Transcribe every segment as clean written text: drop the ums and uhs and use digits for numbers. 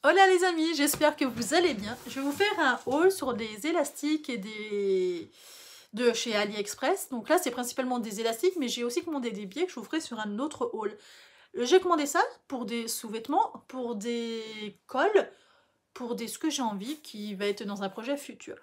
Hola les amis, j'espère que vous allez bien. Je vais vous faire un haul sur des élastiques et de chez AliExpress. Donc là, c'est principalement des élastiques, mais j'ai aussi commandé des biais que je vous ferai sur un autre haul. J'ai commandé ça pour des sous-vêtements, pour des cols, pour des ce que j'ai envie, qui va être dans un projet futur.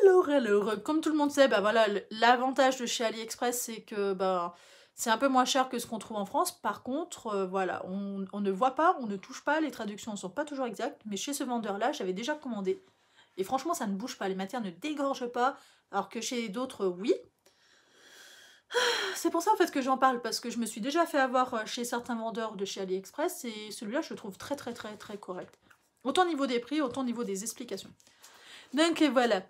Alors, comme tout le monde sait, bah voilà, l'avantage de chez AliExpress, c'est que bah, c'est un peu moins cher que ce qu'on trouve en France. Par contre, voilà, on ne voit pas, on ne touche pas, les traductions ne sont pas toujours exactes. Mais chez ce vendeur-là, j'avais déjà commandé. Et franchement, ça ne bouge pas, les matières ne dégorgent pas, alors que chez d'autres, oui. C'est pour ça en fait que j'en parle, parce que je me suis déjà fait avoir chez certains vendeurs de chez AliExpress, et celui-là, je le trouve très très très très correct. Autant au niveau des prix, autant au niveau des explications. Donc voilà.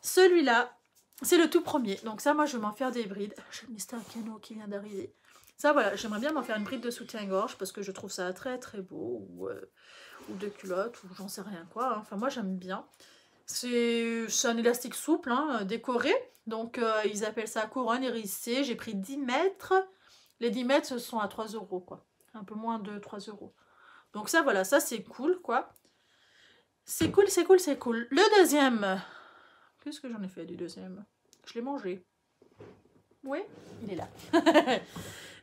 Celui-là, c'est le tout premier. Donc ça, moi, je vais m'en faire des brides. J'ai le Mister Cano qui vient d'arriver. Ça, voilà, j'aimerais bien m'en faire une bride de soutien-gorge parce que je trouve ça très très beau. Ou de culotte, ou j'en sais rien quoi. Enfin, moi, j'aime bien. C'est un élastique souple, hein, décoré. Donc, ils appellent ça couronne hérissée. J'ai pris 10 mètres. Les 10 mètres, ce sont à 3 euros, quoi. Un peu moins de 3 euros. Donc ça, voilà, ça, c'est cool, quoi. C'est cool, c'est cool, c'est cool. Le deuxième... Qu'est-ce que j'en ai fait du deuxième? Je l'ai mangé. Oui, il est là.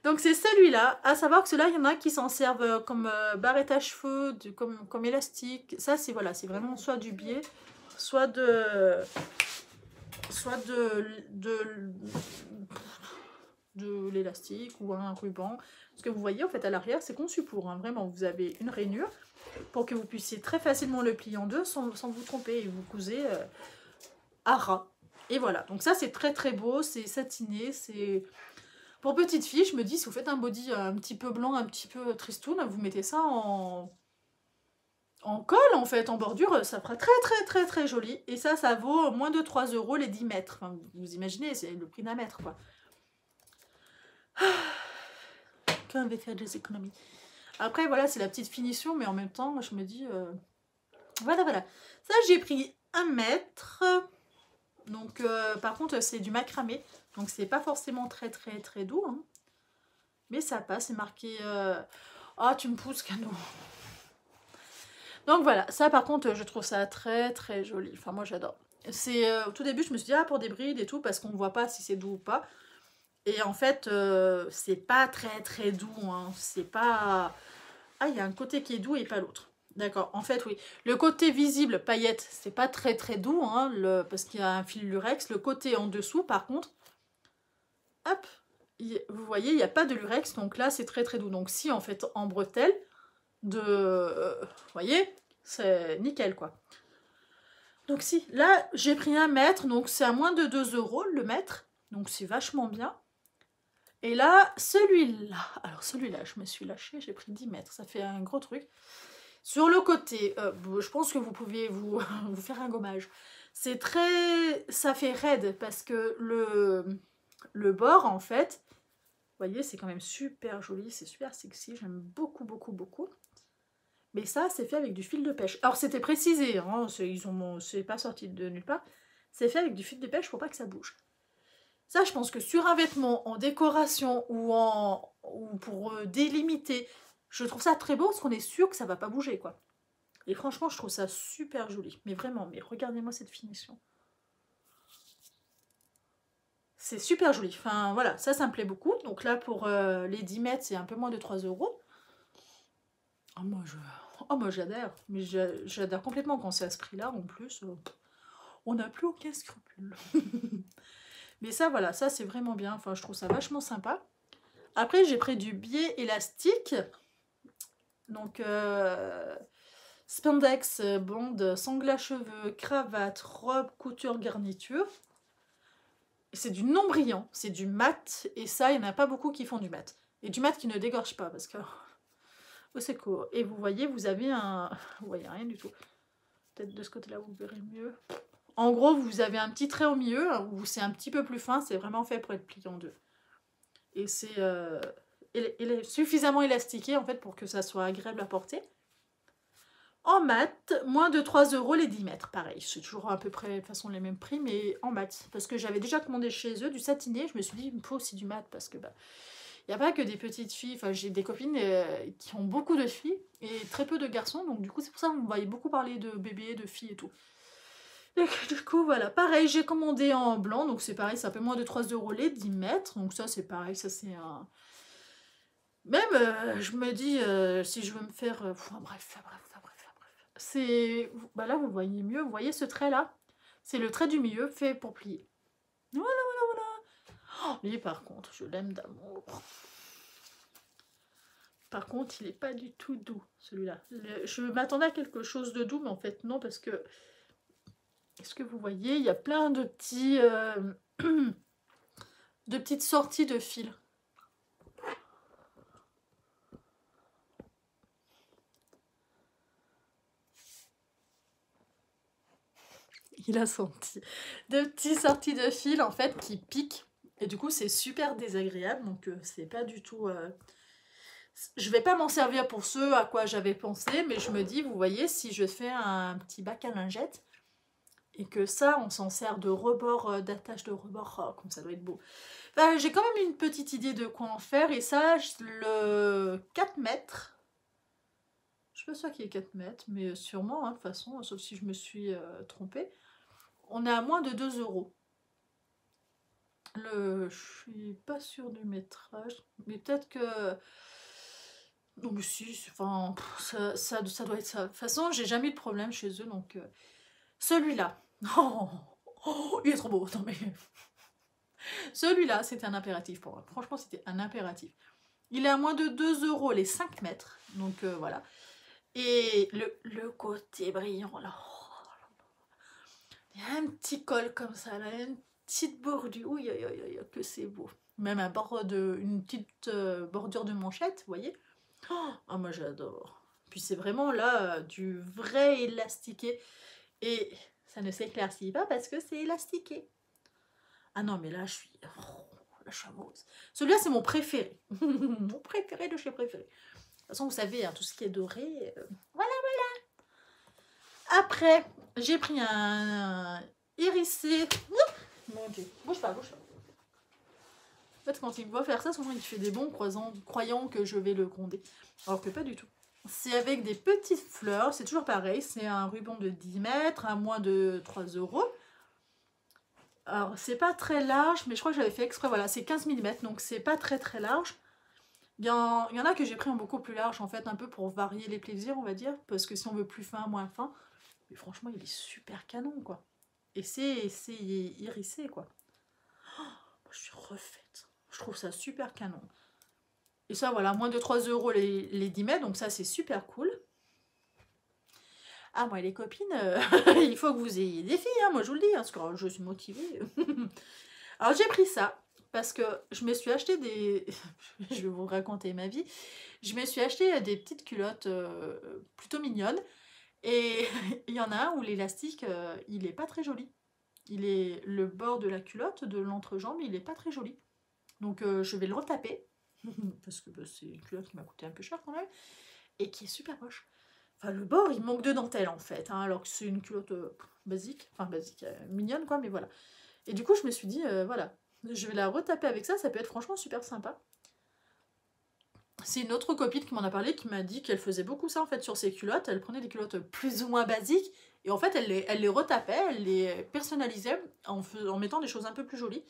Donc c'est celui-là. À savoir que ceux-là, il y en a qui s'en servent comme barrette à cheveux, comme élastique. Ça, c'est voilà, c'est vraiment soit du biais, soit de l'élastique ou un ruban. Ce que vous voyez en fait à l'arrière, c'est conçu pour. Hein. Vraiment, vous avez une rainure pour que vous puissiez très facilement le plier en deux sans vous tromper et vous cousez à ras. Et voilà, donc ça c'est très très beau, c'est satiné, c'est... Pour petite fille, je me dis, si vous faites un body un petit peu blanc, un petit peu tristoun, vous mettez ça en col en fait, en bordure, ça fera très très très très joli. Et ça vaut moins de 3 euros les 10 mètres. Enfin, vous imaginez, c'est le prix d'un mètre quoi. Quand on veut faire des économies. Après voilà, c'est la petite finition, mais en même temps, je me dis... Voilà, voilà. Ça, j'ai pris 1 mètre... Donc, par contre, c'est du macramé. Donc, c'est pas forcément très, très, très doux. Hein. Mais ça passe. C'est marqué... Ah, tu me pousses, Cano. Donc, voilà. Ça, par contre, je trouve ça très, très joli. Enfin, moi, j'adore. C'est au tout début, je me suis dit, ah, pour des brides et tout, parce qu'on voit pas si c'est doux ou pas. Et en fait, c'est pas très, très doux. Hein. C'est pas... Ah, il y a un côté qui est doux et pas l'autre. D'accord, en fait, oui. Le côté visible, paillette, c'est pas très très doux, hein, parce qu'il y a un fil lurex. Le côté en dessous, par contre, hop, vous voyez, il n'y a pas de lurex, donc là, c'est très très doux. Donc si, en fait, en bretelle, vous voyez, c'est nickel, quoi. Donc si, là, j'ai pris 1 mètre, donc c'est à moins de 2 euros le mètre, donc c'est vachement bien. Et là, celui-là, alors celui-là, je me suis lâchée, j'ai pris 10 mètres, ça fait un gros truc. Sur le côté, je pense que vous pouviez vous faire un gommage. C'est très... ça fait raide parce que le bord, en fait, vous voyez, c'est quand même super joli, c'est super sexy, j'aime beaucoup, beaucoup, beaucoup. Mais ça, c'est fait avec du fil de pêche. Alors, c'était précisé, hein, c'est pas sorti de nulle part. C'est fait avec du fil de pêche pour pas que ça bouge. Ça, je pense que sur un vêtement, en décoration ou pour délimiter, je trouve ça très beau parce qu'on est sûr que ça va pas bouger, quoi. Et franchement, je trouve ça super joli. Mais vraiment, mais regardez-moi cette finition. C'est super joli. Enfin, voilà, ça me plaît beaucoup. Donc là, pour les 10 mètres, c'est un peu moins de 3 euros. Oh, moi, j'adore. Mais j'adore complètement quand c'est à ce prix-là. En plus, on n'a plus aucun scrupule. Mais ça, voilà, ça, c'est vraiment bien. Enfin, je trouve ça vachement sympa. Après, j'ai pris du biais élastique. Donc, spandex, bande, sangle à cheveux, cravate, robe, couture, garniture. C'est du non brillant, c'est du mat. Et ça, il n'y en a pas beaucoup qui font du mat. Et du mat qui ne dégorge pas, parce que... Oh, c'est court. Et vous voyez, vous avez un... Vous voyez rien du tout. Peut-être de ce côté-là, vous verrez mieux. En gros, vous avez un petit trait au milieu, où c'est un petit peu plus fin. C'est vraiment fait pour être plié en deux. Et c'est suffisamment élastiqué, en fait, pour que ça soit agréable à porter. En mat, moins de 3 euros les 10 mètres. Pareil, c'est toujours à peu près de toute façon les mêmes prix, mais en mat. Parce que j'avais déjà commandé chez eux du satiné. Je me suis dit, il me faut aussi du mat parce que bah, Il n'y a pas que des petites filles, enfin j'ai des copines qui ont beaucoup de filles et très peu de garçons, donc du coup c'est pour ça qu'on me voyait beaucoup parler de bébés, de filles et tout. Et du coup voilà, pareil, j'ai commandé en blanc, donc c'est pareil, c'est un peu moins de 3 € les 10 mètres, donc ça c'est pareil, ça c'est un... Même, je me dis, si je veux me faire... bref. C'est... Bah là vous voyez mieux, vous voyez ce trait là? C'est le trait du milieu fait pour plier. Voilà. Oh, lui par contre, je l'aime d'amour. Par contre, il n'est pas du tout doux, celui-là. Je m'attendais à quelque chose de doux, mais en fait, non, parce que... Est-ce que vous voyez? Il y a plein de petits... de petites sorties de fils. Il a senti. De petites sorties de fils, en fait, qui piquent. Et du coup, c'est super désagréable. Donc, c'est pas du tout... Je vais pas m'en servir pour ce à quoi j'avais pensé, mais je me dis, vous voyez, si je fais un petit bac à lingettes, et que ça, on s'en sert de rebord, d'attache de rebord, oh, comme ça doit être beau. Enfin, j'ai quand même une petite idée de quoi en faire, et ça, le 4 mètres, je suis pas sûre qu'il y ait 4 mètres, mais sûrement, hein, de toute façon, sauf si je me suis trompée, on est à moins de 2 €. Je suis pas sûre du métrage, mais peut-être que... Non, mais si, enfin, ça doit être ça. De toute façon, j'ai jamais eu de problème chez eux, donc... Celui-là, oh, il est trop beau, non mais... Celui-là, c'était un impératif pour moi. Franchement, c'était un impératif. Il est à moins de 2 € les 5 mètres, donc voilà. Et le côté brillant, là, il y a un petit col comme ça, là, une petite bordure, oui, que c'est beau. Même une petite bordure de manchette, vous voyez. Oh, moi j'adore. Puis c'est vraiment là du vrai élastiqué. Et ça ne s'éclaircit pas parce que c'est élastiqué. Ah non, mais là je suis amoureuse. Celui-là c'est mon préféré. Mon préféré de chez préféré. De toute façon, vous savez, hein, tout ce qui est doré. Voilà. Après, j'ai pris un hérissé. Mon Dieu, bouge pas. En fait, quand il me voit faire ça, souvent il fait des bons croyant que je vais le gronder. Alors que pas du tout. C'est avec des petites fleurs, c'est toujours pareil, c'est un ruban de 10 mètres à moins de 3 €. Alors, c'est pas très large, mais je crois que j'avais fait exprès, voilà, c'est 15 mm, donc c'est pas très large. Il y en a que j'ai pris en beaucoup plus large, en fait, un peu pour varier les plaisirs, on va dire, parce que si on veut plus fin, moins fin. Mais franchement, il est super canon, quoi. Et c'est hérissé, quoi. Oh, je suis refaite. Je trouve ça super canon. Et ça, voilà, moins de 3 € les 10 mètres, donc ça, c'est super cool. Ah, moi, les copines, il faut que vous ayez des filles, hein, moi, je vous le dis, hein, parce que je suis motivée. Alors, j'ai pris ça, parce que je me suis acheté des... je vais vous raconter ma vie. Je me suis acheté des petites culottes plutôt mignonnes, et il y en a un où l'élastique, il est pas très joli. Le bord de la culotte, de l'entrejambe, il est pas très joli. Donc, je vais le retaper, parce que c'est une culotte qui m'a coûté un peu cher quand même, et qui est super moche. Enfin, le bord, il manque de dentelle en fait, hein, alors que c'est une culotte basique, enfin basique, mignonne quoi, mais voilà. Et du coup, je me suis dit, voilà, je vais la retaper avec ça, ça peut être franchement super sympa. C'est une autre copine qui m'en a parlé, qui m'a dit qu'elle faisait beaucoup ça en fait sur ses culottes, elle prenait des culottes plus ou moins basiques, et en fait, elle les retapait, elle les personnalisait en mettant des choses un peu plus jolies.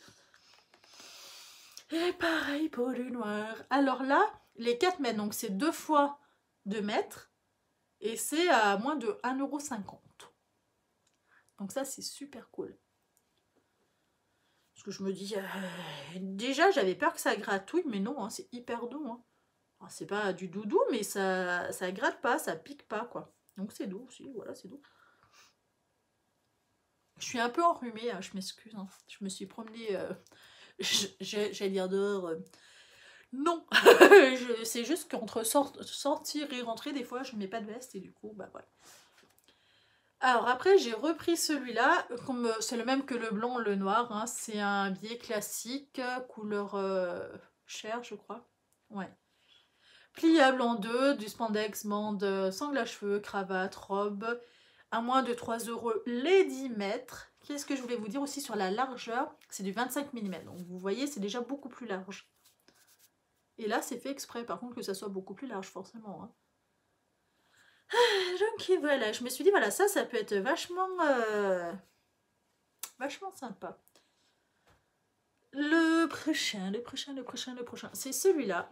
Et pareil pour le noir. Alors là, les 4 mètres, donc c'est 2 fois 2 mètres, et c'est à moins de 1,50 €. Donc ça, c'est super cool. Parce que je me dis... déjà, j'avais peur que ça gratouille, mais non, hein, c'est hyper doux. Hein. C'est pas du doudou, mais ça gratte pas, ça pique pas, quoi. Donc c'est doux aussi, voilà, c'est doux. Je suis un peu enrhumée, hein, je m'excuse. Hein. Je me suis promenée... j'allais dire dehors... non c'est juste qu'entre sortir et rentrer, des fois, je mets pas de veste, et du coup, bah voilà. Alors après, j'ai repris celui-là, c'est le même que le blanc, le noir, hein, c'est un biais classique, couleur chair, je crois. Ouais. Pliable en deux, du spandex, bande, sangle à cheveux, cravate, robe, à moins de 3 € les 10 mètres. Qu'est-ce que je voulais vous dire aussi sur la largeur? C'est du 25 mm, donc vous voyez, c'est déjà beaucoup plus large. Et là, c'est fait exprès, par contre, que ça soit beaucoup plus large, forcément. Hein. Donc voilà, je me suis dit, voilà, ça peut être vachement sympa. Le prochain, c'est celui-là.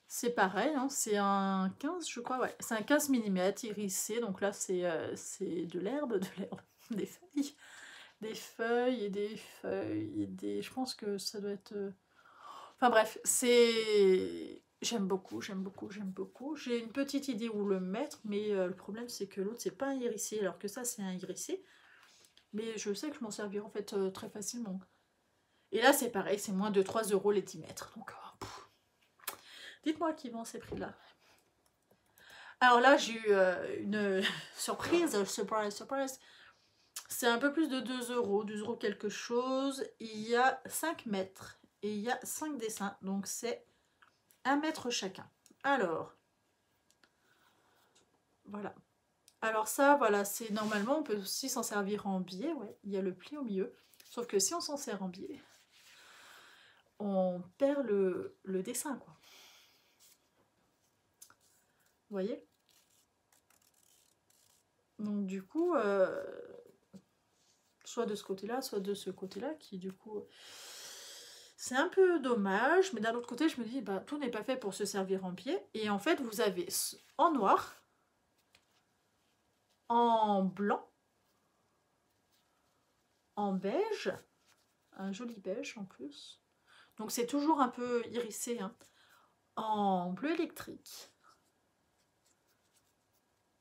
C'est pareil, hein, c'est un 15, je crois, ouais. C'est un 15 mm irisé, donc là, c'est de l'herbe, des feuilles. Des feuilles et des feuilles et des... Je pense que ça doit être... Enfin bref, c'est... J'aime beaucoup. J'ai une petite idée où le mettre, mais le problème, c'est que l'autre, c'est pas un irisé, alors que ça, c'est un irisé. Mais je sais que je m'en servirai en fait très facilement. Et là, c'est pareil, c'est moins de 3 € les 10 mètres. Donc, dites-moi qui vend ces prix-là. Alors là, j'ai eu une surprise. C'est un peu plus de 2 €, 2 € quelque chose. Il y a 5 mètres et il y a 5 dessins. Donc, c'est 1 mètre chacun. Alors, voilà. Alors ça, voilà, c'est normalement, on peut aussi s'en servir en biais. Ouais, il y a le pli au milieu. Sauf que si on s'en sert en biais, on perd le dessin, quoi. Vous voyez? Donc du coup, soit de ce côté-là, soit de ce côté-là, qui du coup... C'est un peu dommage, mais d'un autre côté, je me dis, bah, tout n'est pas fait pour se servir en biais. Et en fait, vous avez en noir, en blanc, en beige, un joli beige en plus. Donc c'est toujours un peu irisé, hein. En bleu électrique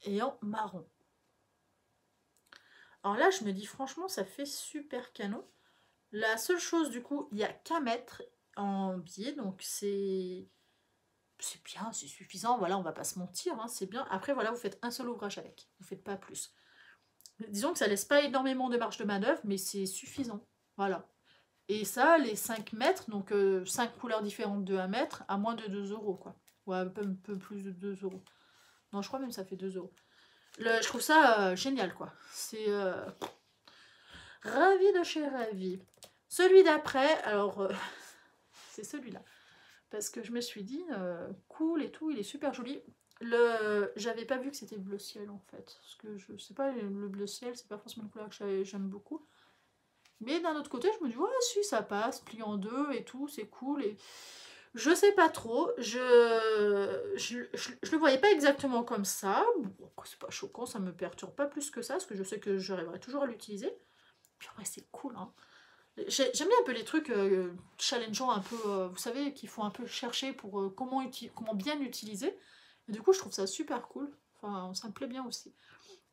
et en marron. Alors là, je me dis franchement, ça fait super canon. La seule chose, du coup, il n'y a qu'un mètre en biais, donc c'est bien, c'est suffisant. Voilà, on va pas se mentir, hein, c'est bien. Après, voilà, vous faites un seul ouvrage avec, vous faites pas plus. Disons que ça laisse pas énormément de marge de manœuvre, mais c'est suffisant. Voilà. Et ça, les 5 mètres, donc 5 couleurs différentes de 1 mètre, à moins de 2 €, quoi. Ou un peu plus de 2 €. Non, je crois même que ça fait 2 €. Je trouve ça génial, quoi. C'est ravi de chez ravi. Celui d'après, alors, c'est celui-là. Parce que je me suis dit, cool et tout, il est super joli. J'avais pas vu que c'était bleu ciel, en fait. Parce que je sais pas, le bleu ciel, c'est pas forcément une couleur que j'aime beaucoup. Mais d'un autre côté, je me dis, ouais, si, ça passe, plie en deux et tout, c'est cool. Et je sais pas trop, je le voyais pas exactement comme ça. Bon, c'est pas choquant, ça me perturbe pas plus que ça, parce que je sais que j'arriverai toujours à l'utiliser. Puis en vrai, c'est cool, hein. J'aime bien un peu les trucs challengeants, un peu, vous savez, qu'il faut un peu chercher pour comment bien l'utiliser. Et du coup, je trouve ça super cool. Enfin, ça me plaît bien aussi.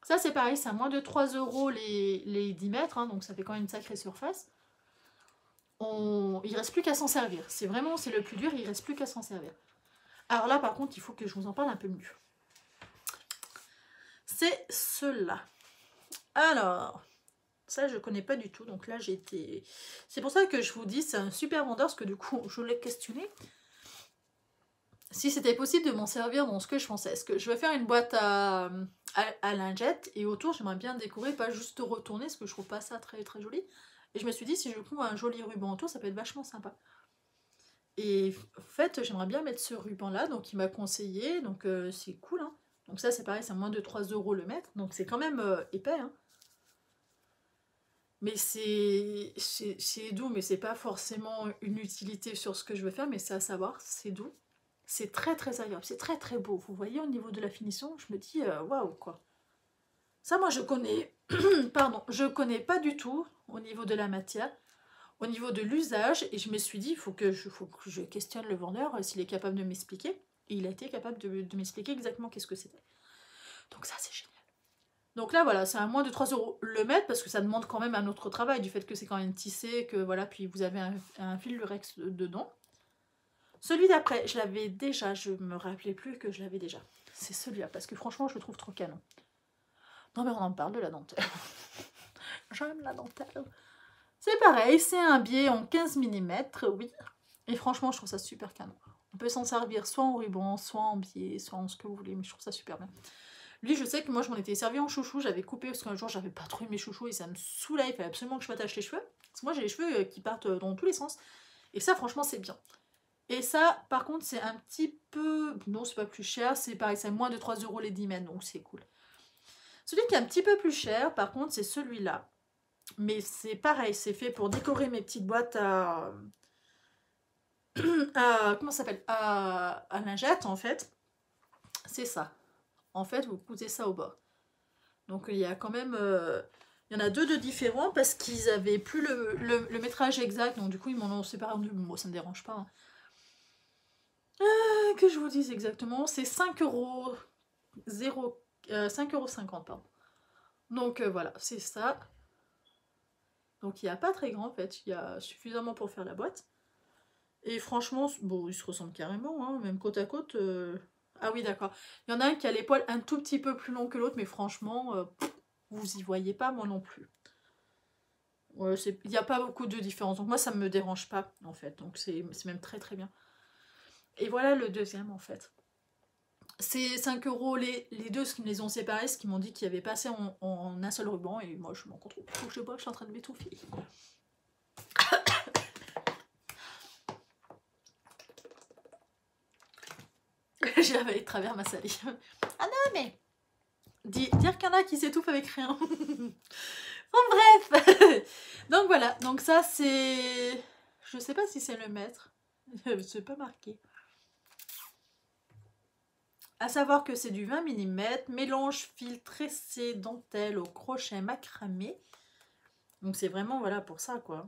Ça, c'est pareil, c'est à moins de 3 € les 10 mètres, hein, donc ça fait quand même une sacrée surface. Il reste plus qu'à s'en servir. C'est le plus dur, il reste plus qu'à s'en servir. Alors là, par contre, il faut que je vous en parle un peu mieux. C'est ceux-là. Alors, ça, je connais pas du tout. Donc là, j'ai été... C'est pour ça que je vous dis, c'est un super vendeur, parce que du coup, je l'ai questionné. Si c'était possible de m'en servir dans ce que je pensais. Est-ce que je vais faire une boîte à lingettes, et autour, j'aimerais bien décorer, pas juste retourner, parce que je trouve pas ça très, très joli. Et je me suis dit, si je couds un joli ruban autour, ça peut être vachement sympa. Et en fait, j'aimerais bien mettre ce ruban-là, donc il m'a conseillé, donc c'est cool, hein. Donc ça, c'est pareil, c'est à moins de 3 € le mètre, donc c'est quand même épais, hein. Mais c'est doux, mais c'est pas forcément une utilité sur ce que je veux faire, mais c'est à savoir, c'est doux. C'est très très agréable, c'est très très beau. Vous voyez, au niveau de la finition, je me dis, waouh, quoi. Ça, moi, je connais, pardon, je connais pas du tout au niveau de la matière, au niveau de l'usage, et je me suis dit, il faut que je questionne le vendeur s'il est capable de m'expliquer. Et il a été capable de m'expliquer exactement qu'est-ce que c'était. Donc ça, c'est génial. Donc là, voilà, c'est à moins de 3 € le mètre, parce que ça demande quand même un autre travail, du fait que c'est quand même tissé, que voilà, puis vous avez un fil lurex dedans. Celui d'après, je l'avais déjà, je me rappelais plus que je l'avais déjà. C'est celui-là, parce que franchement, je le trouve trop canon. Non mais on en parle de la dentelle. J'aime la dentelle. C'est pareil, c'est un biais en 15 mm, oui. Et franchement, je trouve ça super canon. On peut s'en servir soit en ruban, soit en biais, soit en ce que vous voulez, mais je trouve ça super bien. Lui, je sais que moi, je m'en étais servi en chouchou, j'avais coupé, parce qu'un jour, j'avais pas trouvé mes chouchous, et ça me saoulait, il fallait absolument que je m'attache les cheveux. Parce que moi, j'ai les cheveux qui partent dans tous les sens. Et ça, franchement, c'est bien. Et ça, par contre, c'est un petit peu... Non, c'est pas plus cher, c'est pareil, c'est moins de 3 € les 10 mètres, donc c'est cool. Celui qui est un petit peu plus cher, par contre, c'est celui-là. Mais c'est pareil, c'est fait pour décorer mes petites boîtes à... comment ça s'appelle, à lingettes, en fait. C'est ça. En fait, vous cousez ça au bas. Donc, il y a quand même... il y en a deux de différents parce qu'ils avaient plus le métrage exact. Donc, du coup, ils m'en ont séparé en deux. Bon, ça me dérange pas. Hein. Que je vous dise exactement, c'est 5 €, 5,50 €, pardon. Donc, voilà, c'est ça. Donc, il n'y a pas très grand, en fait. Il y a suffisamment pour faire la boîte. Et franchement, bon, ils se ressemblent carrément, hein, même côte à côte. Ah oui, d'accord. Il y en a un qui a les poils un tout petit peu plus longs que l'autre, mais franchement, vous y voyez pas, moi non plus. Ouais, il n'y a pas beaucoup de différence. Donc moi, ça ne me dérange pas, en fait. Donc c'est même très très bien. Et voilà le deuxième, en fait. C'est 5 € les deux, ce qui me les ont séparés, ce qui m'ont dit qu'il y avait passé en un seul ruban. Et moi, je m'en contrôle. Faut que je bois, je suis en train de m'étouffer. J'ai avalé de travers ma salive. Ah non, mais... Dire qu'il y en a qui s'étouffent avec rien. Bon, bref. Donc voilà, donc ça c'est... Je sais pas si c'est le mètre. C'est pas marqué. À savoir que c'est du 20 mm, mélange fil tressé dentelle au crochet macramé. Donc c'est vraiment, voilà, pour ça, quoi.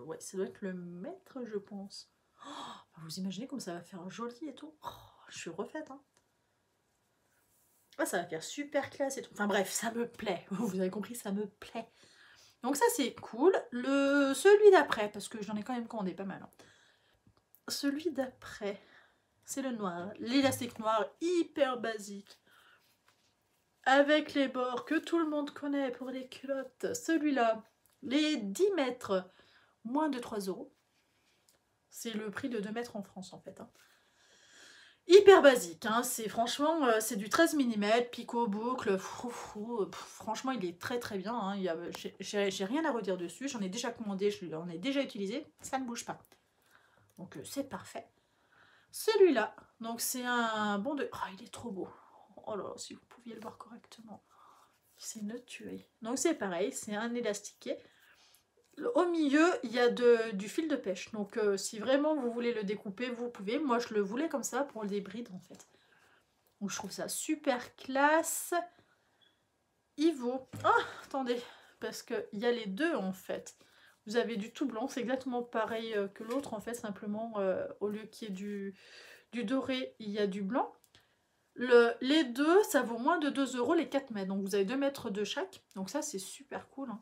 Ouais, ça doit être le mètre, je pense. Oh, vous imaginez comme ça va faire joli et tout. Oh, je suis refaite, hein. Ah, ça va faire super classe et tout. Enfin bref, ça me plaît. Vous avez compris, ça me plaît. Donc ça, c'est cool. Celui d'après, parce que j'en ai quand même commandé pas mal. Hein. Celui d'après, c'est le noir. L'élastique noir, hyper basique. Avec les bords que tout le monde connaît pour les culottes. Celui-là, les 10 mètres, moins de 3 €. C'est le prix de 2 mètres en France, en fait. Hein. Hyper basique, hein. C'est franchement, c'est du 13 mm, picot, boucle, froufrou. Franchement, il est très très bien. Hein. J'ai rien à redire dessus. J'en ai déjà commandé, je l'en ai déjà utilisé. Ça ne bouge pas. Donc c'est parfait. Celui-là, donc c'est un bon de... Oh, il est trop beau. Oh là là, si vous pouviez le voir correctement. C'est une tuerie. Donc c'est pareil, c'est un élastiqué. Au milieu, il y a du fil de pêche. Donc si vraiment vous voulez le découper, vous pouvez. Moi, je le voulais comme ça pour les brides, en fait. Donc je trouve ça super classe. Il vaut... Oh, attendez, parce qu'il y a les deux, en fait. Vous avez du tout blanc, c'est exactement pareil que l'autre, en fait. Simplement, au lieu qu'il y ait du doré, il y a du blanc. Les deux, ça vaut moins de 2 € les 4 mètres. Donc vous avez 2 mètres de chaque. Donc ça, c'est super cool. Hein.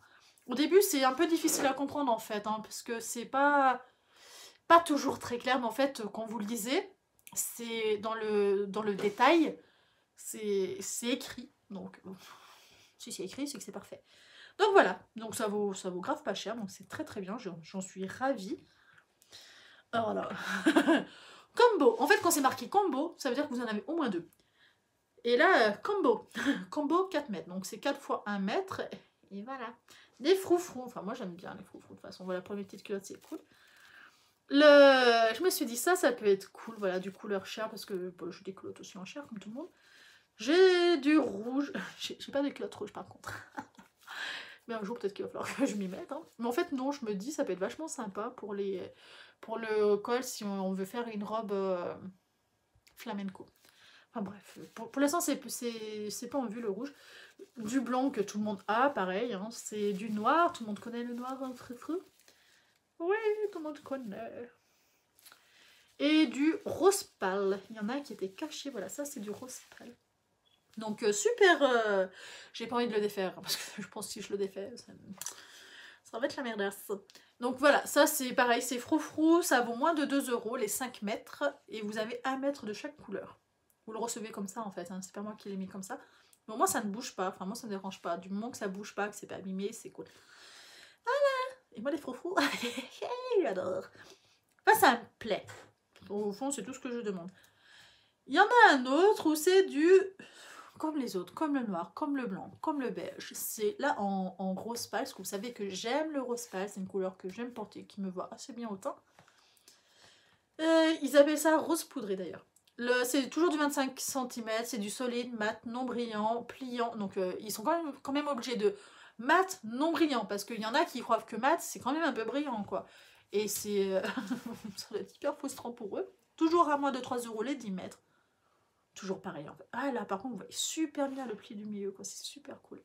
Au début, c'est un peu difficile à comprendre en fait. Hein, parce que c'est pas toujours très clair. Mais en fait, quand vous le lisez, c'est dans le détail, c'est écrit. Donc, si c'est écrit, c'est que c'est parfait. Donc voilà. Donc ça vaut grave pas cher. Donc c'est très très bien. J'en suis ravie. Alors là. Combo. En fait, quand c'est marqué combo, ça veut dire que vous en avez au moins deux. Et là, combo. Combo 4 mètres. Donc c'est 4 fois 1 mètre. Et voilà. Des froufrous. Enfin, moi j'aime bien les froufrous. De toute façon, voilà, pour mes petites culottes, c'est cool. Je me suis dit, ça peut être cool. Voilà, du couleur chair. Parce que bon, j'ai des culottes aussi en chair, comme tout le monde. J'ai du rouge. J'ai pas des culottes rouges, par contre. Mais un jour, peut-être qu'il va falloir que je m'y mette. Hein. Mais en fait, non, je me dis, ça peut être vachement sympa pour le col si on veut faire une robe flamenco. Enfin bref, pour l'instant, c'est pas en vue le rouge. Du blanc que tout le monde a, pareil. Hein, c'est du noir. Tout le monde connaît le noir, hein, frou. Oui, tout le monde connaît. Et du rose pâle. Il y en a un qui était caché. Voilà, ça, c'est du rose pâle. Donc, super... J'ai pas envie de le défaire. Parce que je pense que si je le défais, ça va être la merdasse. Donc voilà, ça c'est pareil, c'est froufrou. Ça vaut moins de 2 € les 5 mètres. Et vous avez 1 mètre de chaque couleur. Vous le recevez comme ça en fait, hein. C'est pas moi qui l'ai mis comme ça. Mais moi ça ne bouge pas, enfin moi ça me dérange pas. Du moment que ça bouge pas, que c'est pas abîmé, c'est cool. Voilà. Et moi les froufrous, j'adore. Enfin ça me plaît. Au fond c'est tout ce que je demande. Il y en a un autre où c'est du... Comme les autres, comme le noir, comme le blanc, comme le beige. C'est là en rose pâle, parce que vous savez que j'aime le rose pâle. C'est une couleur que j'aime porter, qui me va assez bien au teint. Ils appellent ça rose poudré d'ailleurs. C'est toujours du 25 cm, c'est du solide, mat, non brillant, pliant. Donc ils sont quand même obligés de mat, non brillant. Parce qu'il y en a qui croient que mat, c'est quand même un peu brillant, quoi. Et c'est... ça doit être hyper frustrant pour eux. Toujours à moins de 3 € les 10 mètres. Toujours pareil, en fait. Ah là, par contre, vous voyez super bien le pli du milieu, quoi. C'est super cool.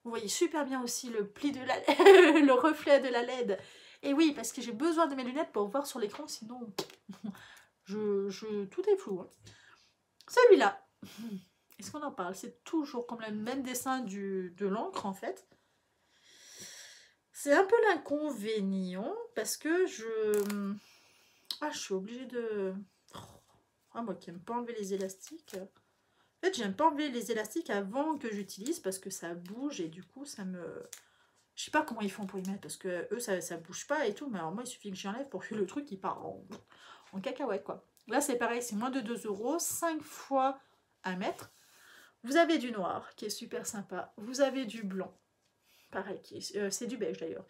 Vous voyez super bien aussi le pli de la le reflet de la LED. Et oui, parce que j'ai besoin de mes lunettes pour voir sur l'écran, sinon tout est flou. Hein. Celui-là, est-ce qu'on en parle? C'est toujours comme le même dessin de l'encre en fait. C'est un peu l'inconvénient parce que je suis obligée de... moi qui n'aime pas enlever les élastiques. En fait, j'aime pas enlever les élastiques avant que j'utilise parce que ça bouge et du coup, ça me... Je sais pas comment ils font pour y mettre parce que eux, ça bouge pas et tout. Mais alors moi, il suffit que j'y enlève pour que le truc, il part en cacahuète, quoi. Là, c'est pareil, c'est moins de 2 €, 5 fois 1 mètre. Vous avez du noir, qui est super sympa. Vous avez du blanc, pareil, c'est du beige d'ailleurs,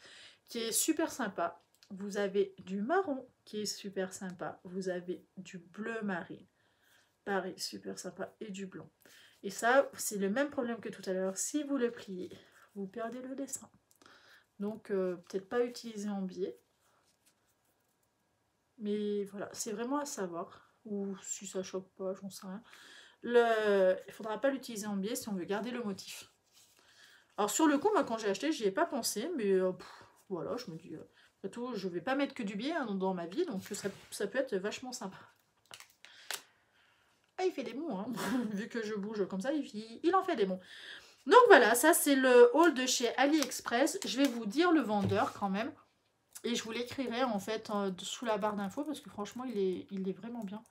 qui est super sympa. Vous avez du marron, qui est super sympa. Vous avez du bleu marine. Pareil, super sympa. Et du blanc. Et ça, c'est le même problème que tout à l'heure. Si vous le pliez, vous perdez le dessin. Donc, peut-être pas utiliser en biais. Mais voilà, c'est vraiment à savoir. Ou si ça choque pas, j'en sais rien. Il ne faudra pas l'utiliser en biais si on veut garder le motif. Alors, sur le coup, moi, quand j'ai acheté, j'y ai pas pensé. Mais voilà, je me dis... après tout, je vais pas mettre que du biais hein, dans ma vie. Donc, ça peut être vachement sympa. Ah, il fait des bons, hein. Vu que je bouge comme ça, il en fait des bons. Donc voilà, ça c'est le haul de chez AliExpress. Je vais vous dire le vendeur quand même. Et je vous l'écrirai en fait sous la barre d'infos parce que franchement, il est vraiment bien.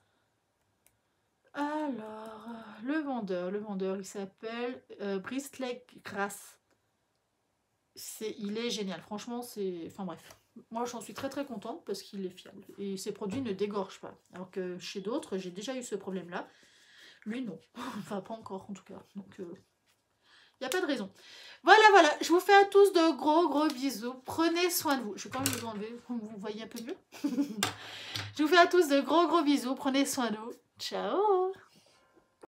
Alors, le vendeur, il s'appelle Bristleck Grass. Il est génial, franchement, c'est... Enfin bref, moi j'en suis très très contente parce qu'il est fiable. Et ses produits ne dégorgent pas. Alors que chez d'autres, j'ai déjà eu ce problème-là. Lui, non. Enfin, pas encore en tout cas. Donc, il n'y a pas de raison. Voilà, je vous fais à tous de gros bisous. Prenez soin de vous. Je vais quand même vous enlever, vous voyez un peu mieux. Je vous fais à tous de gros bisous. Prenez soin de vous. Ciao.